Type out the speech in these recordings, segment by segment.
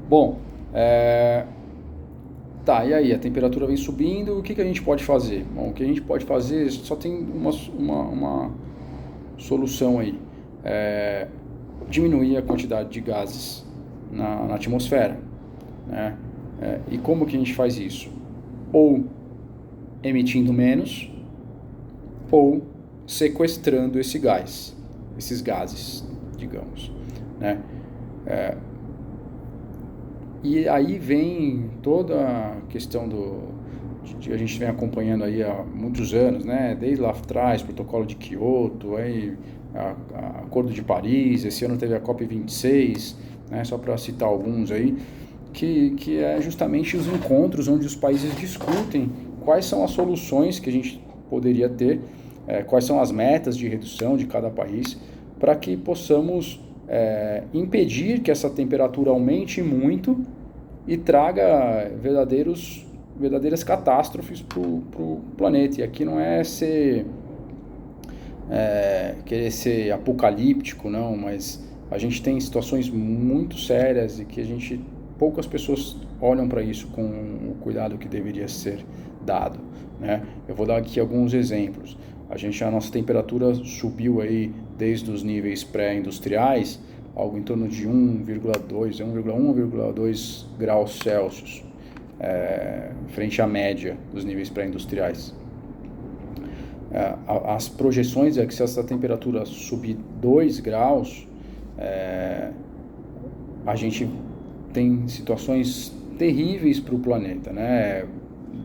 Bom, tá, e aí? A temperatura vem subindo, o que a gente pode fazer? Bom, o que a gente pode fazer só tem uma solução aí. Diminuir a quantidade de gases na atmosfera, né? E como que a gente faz isso? Ou emitindo menos, ou sequestrando esses gases, digamos, né? E aí vem toda a questão de a gente vem acompanhando aí há muitos anos, né? Desde lá atrás, protocolo de Kyoto, aí a Acordo de Paris, esse ano teve a COP26, né? Só para citar alguns aí, que é justamente os encontros onde os países discutem quais são as soluções que a gente poderia ter, quais são as metas de redução de cada país, para que possamos impedir que essa temperatura aumente muito e traga verdadeiras catástrofes para o planeta. E aqui não é querer ser apocalíptico, não, mas a gente tem situações muito sérias e que poucas pessoas olham para isso com o cuidado que deveria ser dado, né? Eu vou dar aqui alguns exemplos. A nossa temperatura subiu aí desde os níveis pré-industriais, algo em torno de 1,2, 1,1, 1,2 graus Celsius, frente à média dos níveis pré-industriais. As projeções é que se essa temperatura subir 2 graus, a gente tem situações terríveis para o planeta, né?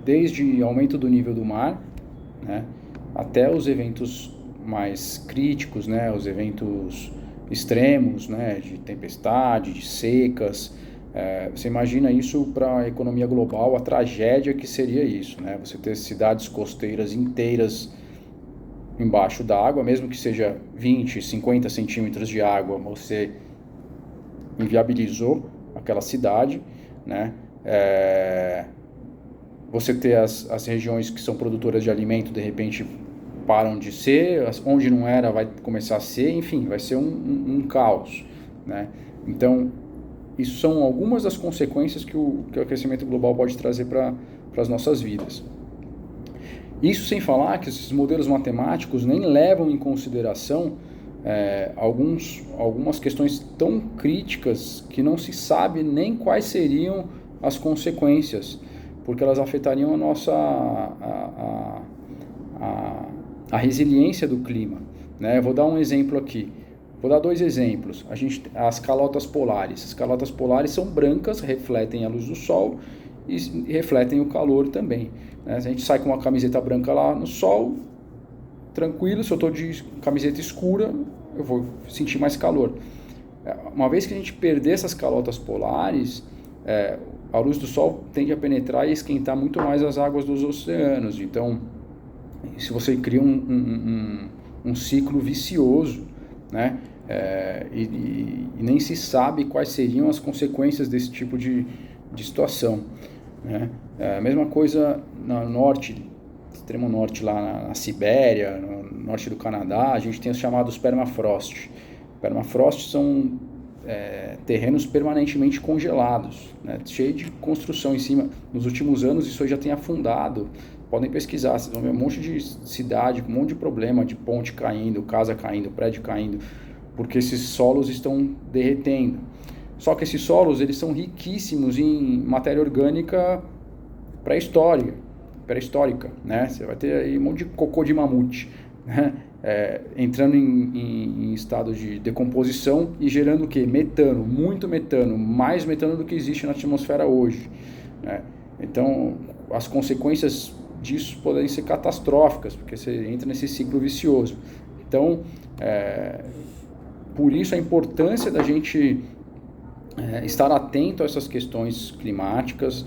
Desde aumento do nível do mar, né, até os eventos mais críticos, né, os eventos extremos, né, de tempestade, de secas. Você imagina isso para a economia global, a tragédia que seria isso, né? Você ter cidades costeiras inteiras embaixo d'água, mesmo que seja 20, 50 centímetros de água, você inviabilizou aquela cidade, né? Você ter as regiões que são produtoras de alimento, de repente param de ser, onde não era vai começar a ser, enfim, vai ser um caos, né? Então, isso são algumas das consequências que o aquecimento global pode trazer para as nossas vidas. Isso sem falar que esses modelos matemáticos nem levam em consideração algumas questões tão críticas que não se sabe nem quais seriam as consequências, porque elas afetariam a resiliência do clima, né? Eu vou dar um exemplo aqui. Vou dar dois exemplos. As calotas polares. As calotas polares são brancas, refletem a luz do sol e refletem o calor também, né? Se a gente sai com uma camiseta branca lá no sol, tranquilo, se eu estou de camiseta escura, eu vou sentir mais calor. Uma vez que a gente perder essas calotas polares, a luz do sol tende a penetrar e esquentar muito mais as águas dos oceanos. Então, se você cria um ciclo vicioso, né? E nem se sabe quais seriam as consequências desse tipo de situação, né? A mesma coisa no norte, extremo norte, lá na Sibéria, no norte do Canadá, a gente tem os chamados permafrost. Permafrost são terrenos permanentemente congelados, né? Cheio de construção em cima. Nos últimos anos isso já tem afundado. Podem pesquisar, vocês vão ver um monte de cidade com um monte de problema, de ponte caindo, casa caindo, prédio caindo, porque esses solos estão derretendo. Só que esses solos, eles são riquíssimos em matéria orgânica pré-histórica, né? Você vai ter aí um monte de cocô de mamute, né? Entrando em estado de decomposição e gerando o quê? Metano, muito metano, mais metano do que existe na atmosfera hoje, né? Então, as consequências disso podem ser catastróficas, porque você entra nesse ciclo vicioso. Então, por isso a importância da gente estar atento a essas questões climáticas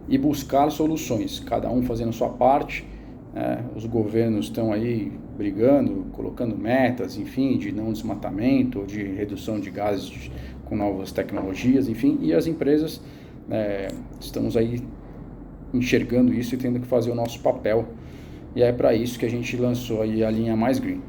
e buscar soluções, cada um fazendo a sua parte. Os governos estão aí brigando, colocando metas, enfim, de não desmatamento, de redução de gases com novas tecnologias, enfim, e as empresas estamos aí enxergando isso e tendo que fazer o nosso papel. E é para isso que a gente lançou aí a linha Mais Green.